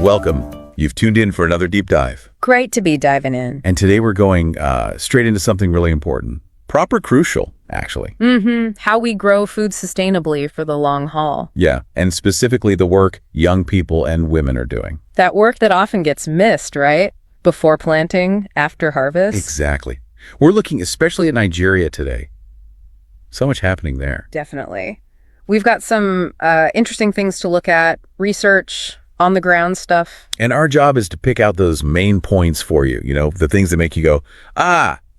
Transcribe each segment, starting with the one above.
welcome. You've tuned in for another deep dive. Great to be diving in. And today we're going straight into something really important. Proper crucial, actually. How we grow food sustainably for the long haul. Yeah, and specifically the work young people and women are doing. That work that often gets missed, right? Before planting, after harvest. Exactly. We're looking especially at Nigeria today. So much happening there. Definitely. We've got some interesting things to look at, research, on-the-ground stuff. And our job is to pick out those main points for you, the things that make you go,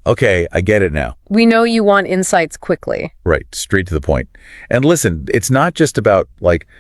okay, I get it now. We know you want insights quickly. Right, straight to the point. And listen, it's not just about,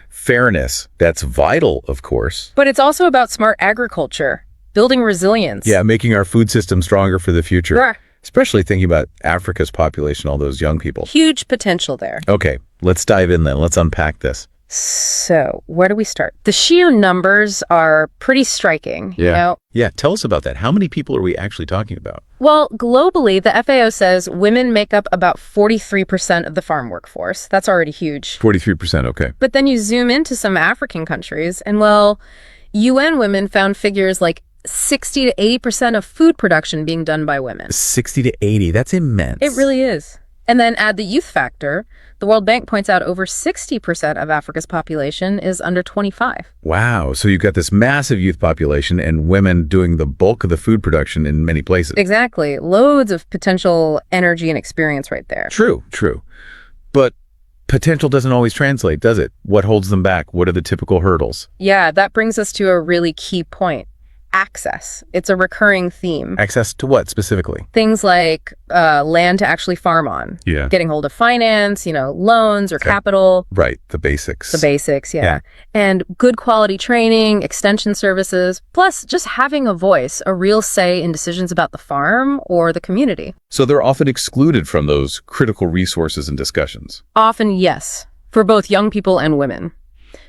fairness. That's vital, of course. But it's also about smart agriculture, building resilience. Yeah, making our food system stronger for the future. Sure. Especially thinking about Africa's population, all those young people. Huge potential there. Okay, let's dive in then. Let's unpack this. So, where do we start? The sheer numbers are pretty striking. Yeah. Yeah, tell us about that. How many people are we actually talking about? Well, globally, the FAO says women make up about 43% of the farm workforce. That's already huge. 43%, okay. But then you zoom into some African countries, and UN Women found figures like 60 to 80% of food production being done by women. 60 to 80, that's immense. It really is. And then add the youth factor. The World Bank points out over 60% of Africa's population is under 25. Wow. So you've got this massive youth population and women doing the bulk of the food production in many places. Exactly. Loads of potential energy and experience right there. True. But potential doesn't always translate, does it? What holds them back? What are the typical hurdles? Yeah, that brings us to a really key point. Access. It's a recurring theme. Access to what specifically? Things like land to actually farm on. Yeah. Getting hold of finance, loans or capital. Right. The basics. The basics, yeah. And good quality training, extension services, plus just having a voice, a real say in decisions about the farm or the community. So they're often excluded from those critical resources and discussions. Often, yes, for both young people and women.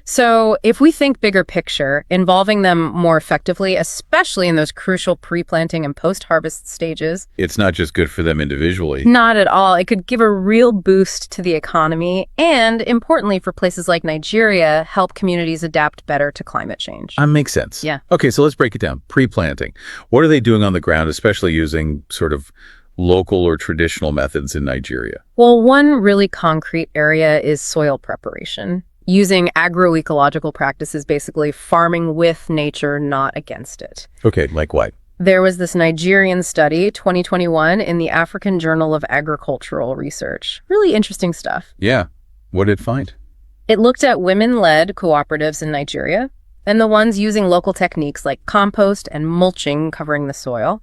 So if we think bigger picture, involving them more effectively, especially in those crucial pre-planting and post-harvest stages. It's not just good for them individually. Not at all. It could give a real boost to the economy and, importantly, for places like Nigeria, help communities adapt better to climate change. Makes sense. Yeah. Okay, so let's break it down. Pre-planting. What are they doing on the ground, especially using sort of local or traditional methods in Nigeria? Well, one really concrete area is soil preparation. Using agroecological practices, basically farming with nature, not against it. Okay, like what? There was this Nigerian study, 2021, in the African Journal of Agricultural Research. Really interesting stuff. Yeah. What did it find? It looked at women-led cooperatives in Nigeria and the ones using local techniques like compost and mulching covering the soil.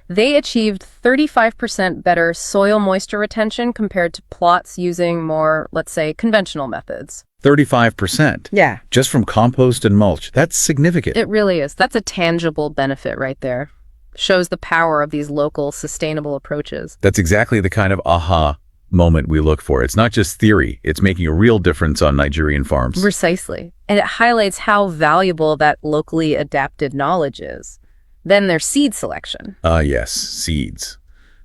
They achieved 35% better soil moisture retention compared to plots using more, let's say, conventional methods. 35%? Yeah. Just from compost and mulch. That's significant. It really is. That's a tangible benefit right there. Shows the power of these local, sustainable approaches. That's exactly the kind of aha moment we look for. It's not just theory. It's making a real difference on Nigerian farms. Precisely. And it highlights how valuable that locally adapted knowledge is. Then there's seed selection. Yes, seeds.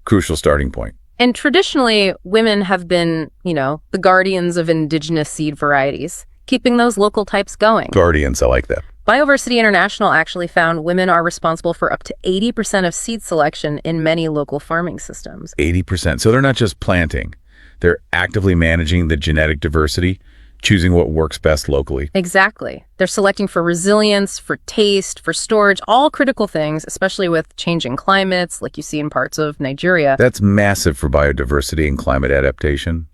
Crucial starting point. And traditionally, women have been, the guardians of indigenous seed varieties, keeping those local types going. Guardians, I like that. Biodiversity International actually found women are responsible for up to 80% of seed selection in many local farming systems. 80%. So they're not just planting. They're actively managing the genetic diversity, choosing what works best locally. Exactly. They're selecting for resilience, for taste, for storage, all critical things, especially with changing climates like you see in parts of Nigeria. That's massive for biodiversity and climate adaptation.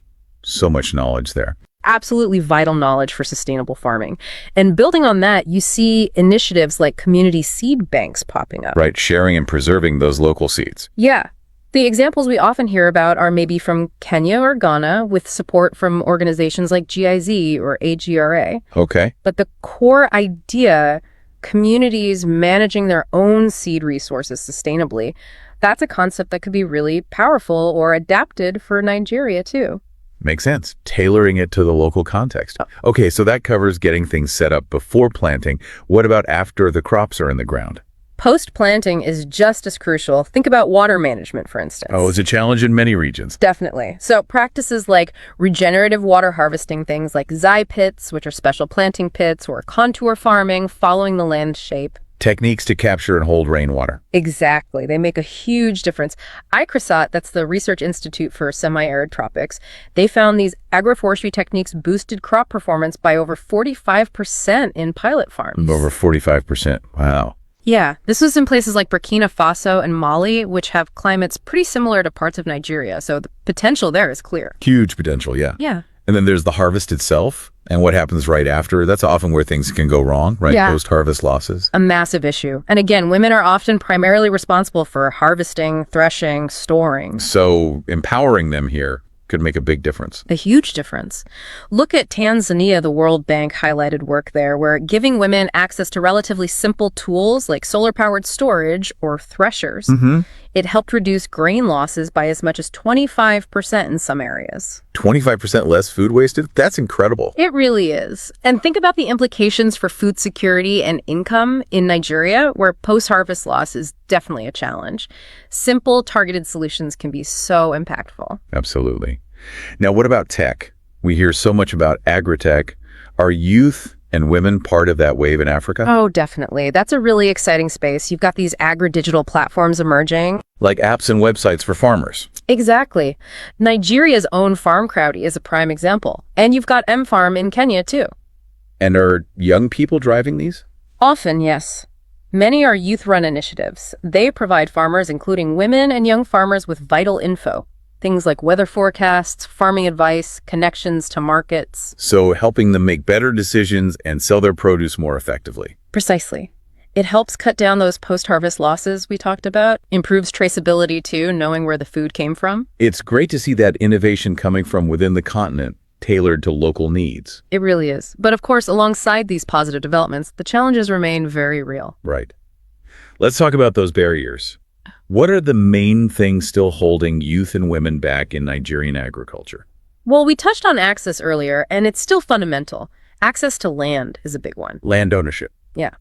So much knowledge there. Absolutely vital knowledge for sustainable farming. And building on that, you see initiatives like community seed banks popping up. Right, sharing and preserving those local seeds. Yeah. The examples we often hear about are maybe from Kenya or Ghana with support from organizations like GIZ or AGRA. Okay. But the core idea, communities managing their own seed resources sustainably, that's a concept that could be really powerful or adapted for Nigeria too. Makes sense. Tailoring it to the local context. Okay, so that covers getting things set up before planting. What about after the crops are in the ground? Post-planting is just as crucial. Think about water management, for instance. Oh, it's a challenge in many regions. Definitely. So practices like regenerative water harvesting, things like zai pits, which are special planting pits, or contour farming, following the land shape. Techniques to capture and hold rainwater. Exactly. They make a huge difference. ICRISAT, that's the Research Institute for Semi-Arid Tropics, they found these agroforestry techniques boosted crop performance by over 45% in pilot farms. Over 45%. Wow. Yeah, this was in places like Burkina Faso and Mali, which have climates pretty similar to parts of Nigeria, so the potential there is clear. Huge potential, yeah. Yeah. And then there's the harvest itself and what happens right after. That's often where things can go wrong, right? Yeah. Post-harvest losses. A massive issue. And again, women are often primarily responsible for harvesting, threshing, storing. So empowering them here could make a big difference. A huge difference. Look at Tanzania, the World Bank highlighted work there, where giving women access to relatively simple tools like solar-powered storage or threshers, it helped reduce grain losses by as much as 25% in some areas. 25% less food wasted? That's incredible. It really is. And think about the implications for food security and income in Nigeria, where post-harvest loss is definitely a challenge. Simple, targeted solutions can be so impactful. Absolutely. Now, what about tech? We hear so much about agri-tech. Are youth and women part of that wave in Africa? Oh, definitely. That's a really exciting space. You've got these agri-digital platforms emerging. Like apps and websites for farmers. Exactly. Nigeria's own Farm Crowdy is a prime example. And you've got M-Farm in Kenya, too. And are young people driving these? Often, yes. Many are youth-run initiatives. They provide farmers, including women and young farmers, with vital info. Things like weather forecasts, farming advice, connections to markets. So helping them make better decisions and sell their produce more effectively. Precisely. It helps cut down those post-harvest losses we talked about, improves traceability too, knowing where the food came from. It's great to see that innovation coming from within the continent, tailored to local needs. It really is. But of course, alongside these positive developments, the challenges remain very real. Right. Let's talk about those barriers. What are the main things still holding youth and women back in Nigerian agriculture? Well, we touched on access earlier, and it's still fundamental. Access to land is a big one. Land ownership. Yeah.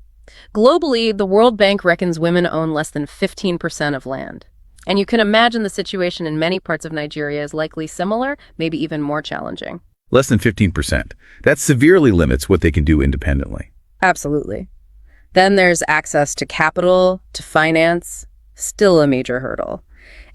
Globally, the World Bank reckons women own less than 15% of land. And you can imagine the situation in many parts of Nigeria is likely similar, maybe even more challenging. Less than 15%. That severely limits what they can do independently. Absolutely. Then there's access to capital, to finance, still a major hurdle.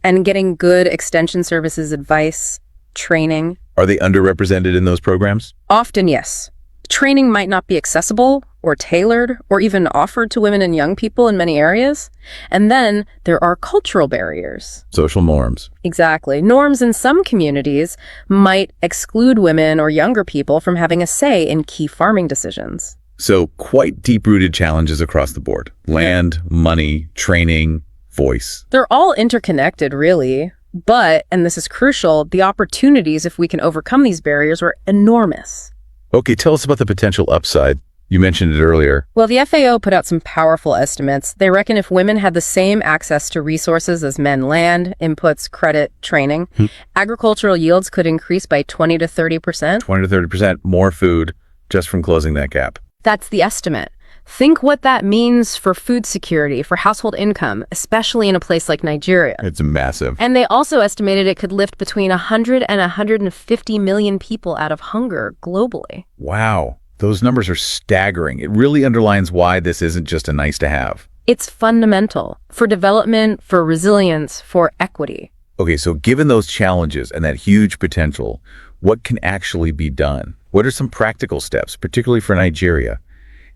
And getting good extension services advice, training. Are they underrepresented in those programs? Often, yes. Training might not be accessible or tailored or even offered to women and young people in many areas. And then there are cultural barriers. Social norms. Exactly. Norms in some communities might exclude women or younger people from having a say in key farming decisions. So quite deep-rooted challenges across the board. Land, money, training, voice. They're all interconnected, really. But, and this is crucial, the opportunities, if we can overcome these barriers, are enormous. Okay, tell us about the potential upside. You mentioned it earlier. Well, the FAO put out some powerful estimates. They reckon if women had the same access to resources as men, land, inputs, credit, training, agricultural yields could increase by 20 to 30%. 20 to 30% more food just from closing that gap. That's the estimate. Think what that means for food security, for household income, especially in a place like Nigeria. It's massive. And they also estimated it could lift between 100 and 150 million people out of hunger globally. Wow. Those numbers are staggering. It really underlines why this isn't just a nice to have. It's fundamental for development, for resilience, for equity. Okay, so given those challenges and that huge potential, what can actually be done? What are some practical steps, particularly for Nigeria?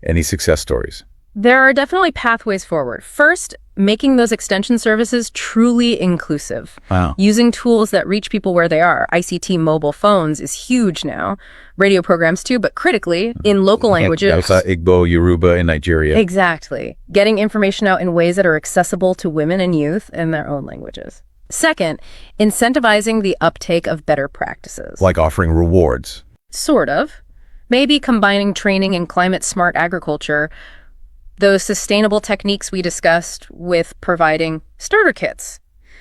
Any success stories? There are definitely pathways forward. First, making those extension services truly inclusive. Wow. Using tools that reach people where they are. ICT mobile phones is huge now. Radio programs too, but critically, in local languages. Hausa, Igbo, Yoruba in Nigeria. Exactly. Getting information out in ways that are accessible to women and youth in their own languages. Second, incentivizing the uptake of better practices. Like offering rewards. Sort of. Maybe combining training in climate-smart agriculture, those sustainable techniques we discussed, with providing starter kits,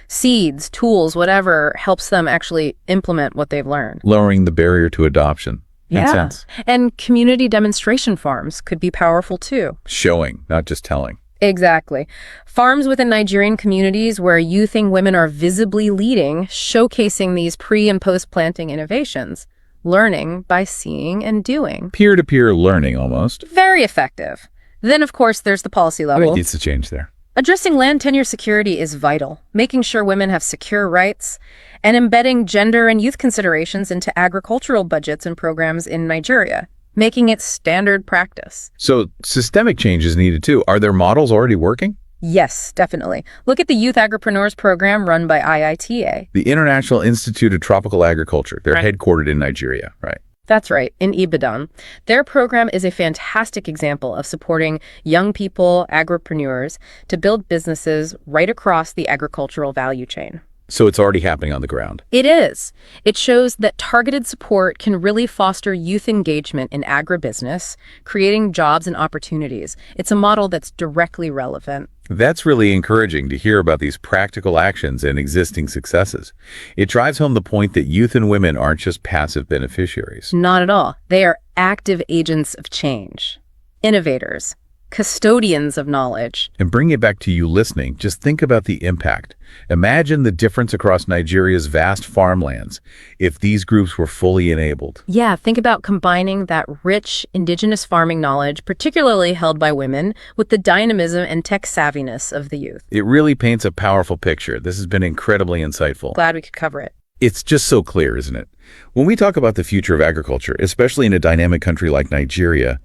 seeds, tools, whatever helps them actually implement what they've learned. Lowering the barrier to adoption. Makes sense. And community demonstration farms could be powerful too. Showing, not just telling. Exactly. Farms within Nigerian communities where youthing women are visibly leading, showcasing these pre- and post-planting innovations, learning by seeing and doing. Peer-to-peer learning, almost. Very effective. Then, of course, there's the policy level. It needs to change there. Addressing land tenure security is vital, making sure women have secure rights, and embedding gender and youth considerations into agricultural budgets and programs in Nigeria, making it standard practice. So systemic change is needed too. Are their models already working? Yes, definitely. Look at the Youth Agripreneurs program run by IITA. The International Institute of Tropical Agriculture. They're Right. headquartered in Nigeria, right? That's right, in Ibadan. Their program is a fantastic example of supporting young people, agripreneurs, to build businesses right across the agricultural value chain. So it's already happening on the ground. It is. It shows that targeted support can really foster youth engagement in agribusiness, creating jobs and opportunities. It's a model that's directly relevant. That's really encouraging to hear about these practical actions and existing successes. It drives home the point that youth and women aren't just passive beneficiaries. Not at all. They are active agents of change, innovators, custodians of knowledge. And bring it back to you listening, just think about the impact. Imagine the difference across Nigeria's vast farmlands if these groups were fully enabled. Yeah, think about combining that rich indigenous farming knowledge, particularly held by women, with the dynamism and tech savviness of the youth. It really paints a powerful picture. This has been incredibly insightful. Glad we could cover it. It's just so clear, isn't it? When we talk about the future of agriculture, especially in a dynamic country like Nigeria,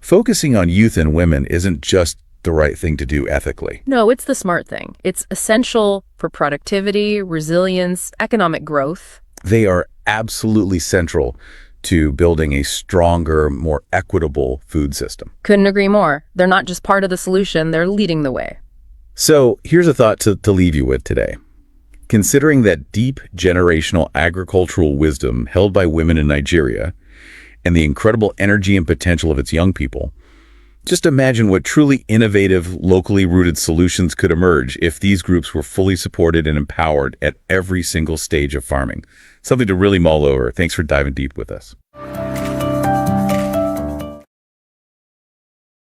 focusing on youth and women isn't just the right thing to do ethically. No, it's the smart thing. It's essential for productivity, resilience, economic growth. They are absolutely central to building a stronger, more equitable food system. Couldn't agree more. They're not just part of the solution, they're leading the way. So here's a thought to leave you with today. Considering that deep generational agricultural wisdom held by women in Nigeria and the incredible energy and potential of its young people, just imagine what truly innovative, locally rooted solutions could emerge if these groups were fully supported and empowered at every single stage of farming. Something to really mull over. Thanks for diving deep with us.